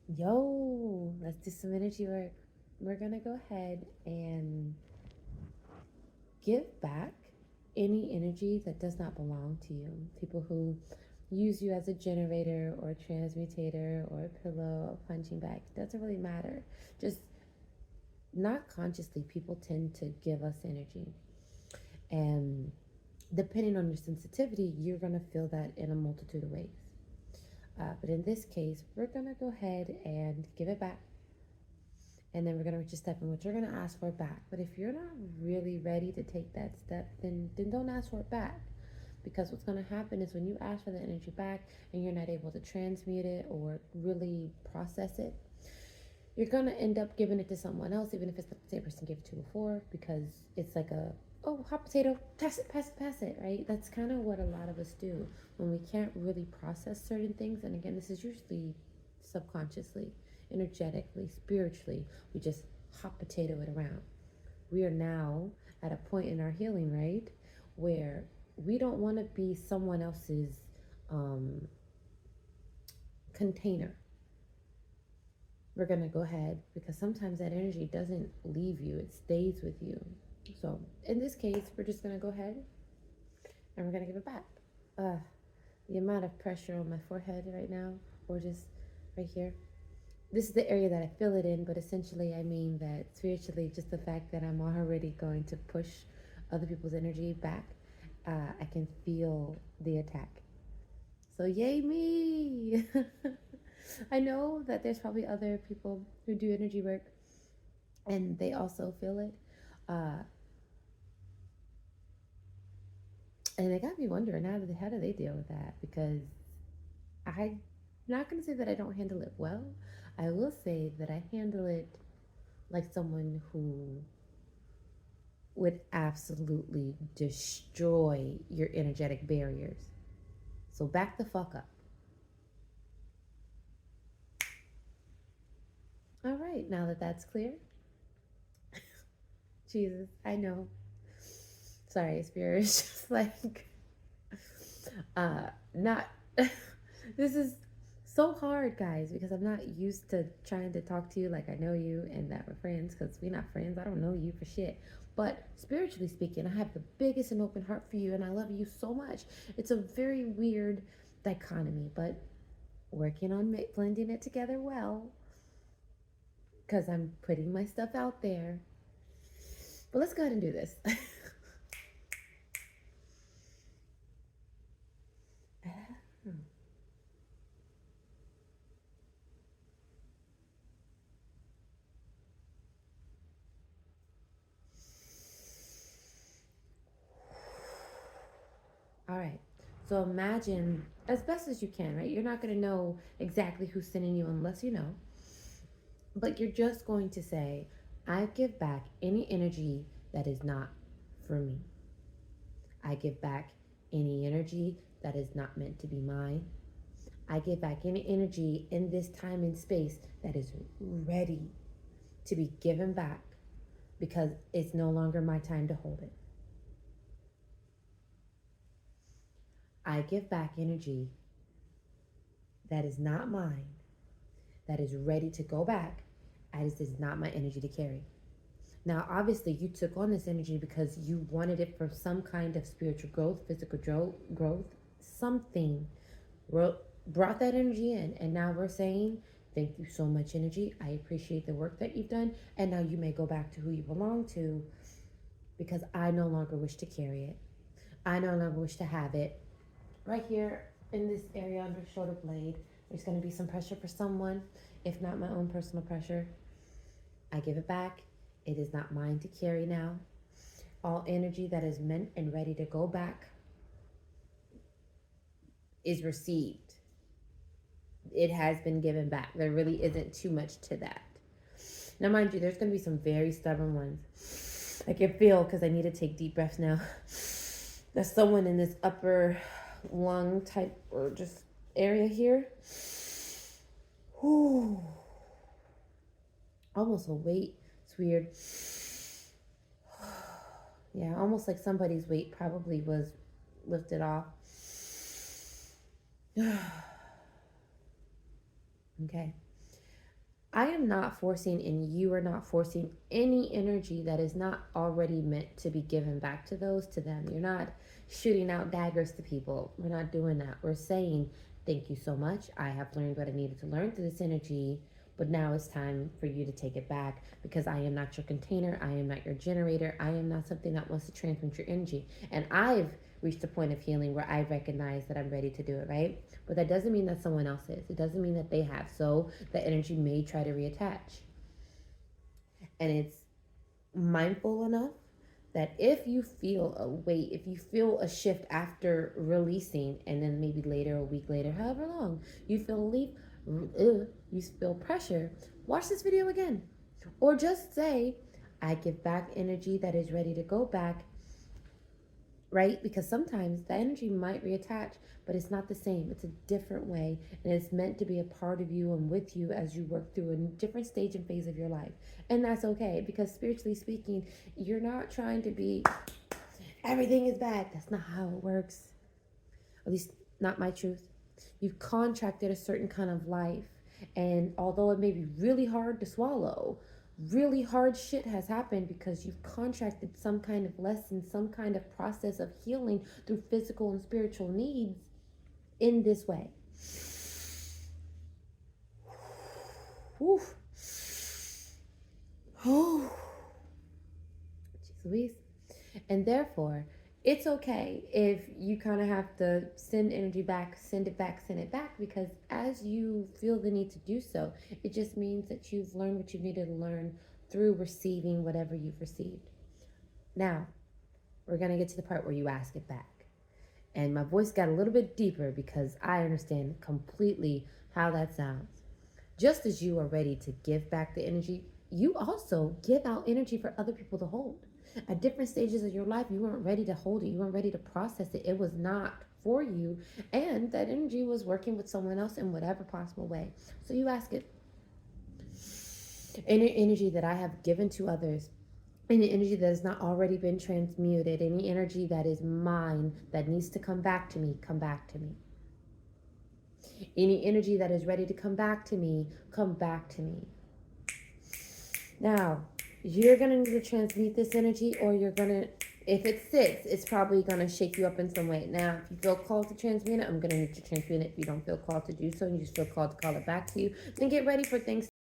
Yo, let's do some energy work. We're gonna go ahead and give back any energy that does not belong to you. People who use you as a generator or a transmutator or a pillow, a punching bag, it doesn't really matter. Just not consciously, people tend to give us energy. And depending on your sensitivity, you're gonna feel that in a multitude of ways. But in this case, we're gonna go ahead and give it back, and then we're gonna reach a step in which you're gonna ask for it back. But if you're not really ready to take that step, then don't ask for it back. Because what's gonna happen is when you ask for the energy back and you're not able to transmute it or really process it, you're gonna end up giving it to someone else, even if it's not the same person you gave it to before, because it's like a hot potato, pass it, pass it, pass it, right? That's kind of what a lot of us do when we can't really process certain things. And again, this is usually subconsciously, energetically, spiritually. We just hot potato it around. We are now at a point in our healing, right, where we don't want to be someone else's um, container. We're going to go ahead because sometimes that energy doesn't leave you, it stays with you. So in this case, we're just going to go ahead and we're going to give it back. The amount of pressure on my forehead right now, or just right here, this is the area that I feel it in, but essentially I mean that spiritually, just the fact that I'm already going to push other people's energy back, I can feel the attack. So yay me! I know that there's probably other people who do energy work and they also feel it. Uh, and it got me wondering, how do they deal with that? Because I'm not going to say that I don't handle it well. I will say that I handle it like someone who would absolutely destroy your energetic barriers. So back the fuck up. All right, now that that's clear, Jesus, I know. Sorry, spirit is just like, not. This is so hard, guys, because I'm not used to trying to talk to you like I know you and that we're friends, because we're not friends. I don't know you for shit. But spiritually speaking, I have the biggest and open heart for you, and I love you so much. It's a very weird dichotomy, but working on blending it together well, because I'm putting my stuff out there. But let's go ahead and do this. All right. So imagine as best as you can, right? You're not going to know exactly who's sending you unless you know. But you're just going to say, I give back any energy that is not for me. I give back any energy that is not meant to be mine. I give back any energy in this time and space that is ready to be given back because it's no longer my time to hold it. I give back energy that is not mine, that is ready to go back, as it is not my energy to carry. Now, obviously, you took on this energy because you wanted it for some kind of spiritual growth, physical growth, something brought that energy in. And now we're saying, thank you so much, energy. I appreciate the work that you've done. And now you may go back to who you belong to because I no longer wish to carry it. I no longer wish to have it. Right here in this area under shoulder blade, there's going to be some pressure for someone, if not my own personal pressure. I give it back. It is not mine to carry now. All energy that is meant and ready to go back is received. It has been given back. There really isn't too much to that. Now, mind you, there's going to be some very stubborn ones. I can feel, because I need to take deep breaths now. There's someone in this upper lung type or just area here. Whew. Almost a weight. It's weird. Yeah, almost like somebody's weight probably was lifted off. Okay. I am not forcing, and you are not forcing any energy that is not already meant to be given back to them. You're not shooting out daggers to people. We're not doing that. We're saying, thank you so much. I have learned what I needed to learn through this energy, but now it's time for you to take it back, because I am not your container. I am not your generator. I am not something that wants to transmute your energy. And I've reached a point of healing where I recognize that I'm ready to do it, right? But that doesn't mean that someone else is. It doesn't mean that they have. So the energy may try to reattach. And it's mindful enough that if you feel a weight, if you feel a shift after releasing, and then maybe later, a week later, however long, you feel relief, you feel pressure, watch this video again. Or just say, I give back energy that is ready to go back, right? Because sometimes the energy might reattach, but it's not the same. It's a different way, and it's meant to be a part of you and with you as you work through a different stage and phase of your life. And that's okay, because spiritually speaking, you're not trying to be, everything is bad. That's not how it works. At least not my truth. You've contracted a certain kind of life, and although it may be really hard to swallow, really hard shit has happened because you've contracted some kind of lesson, some kind of process of healing through physical and spiritual needs in this way. Whew. Oh, jeez Louise. And therefore, it's okay if you kind of have to send energy back, send it back, because as you feel the need to do so, it just means that you've learned what you needed to learn through receiving whatever you've received. Now, we're going to get to the part where you ask it back. And my voice got a little bit deeper because I understand completely how that sounds. Just as you are ready to give back the energy, you also give out energy for other people to hold. At different stages of your life, you weren't ready to hold it. You weren't ready to process it. It was not for you. And that energy was working with someone else in whatever possible way. So you ask it. Any energy that I have given to others, any energy that has not already been transmuted, any energy that is mine that needs to come back to me, come back to me. Any energy that is ready to come back to me, come back to me. Now, you're going to need to transmute this energy, or you're going to, if it sits, it's probably going to shake you up in some way. Now, if you feel called to transmute it, I'm going to need to transmute it. If you don't feel called to do so, and you just feel called to call it back to you, then get ready for things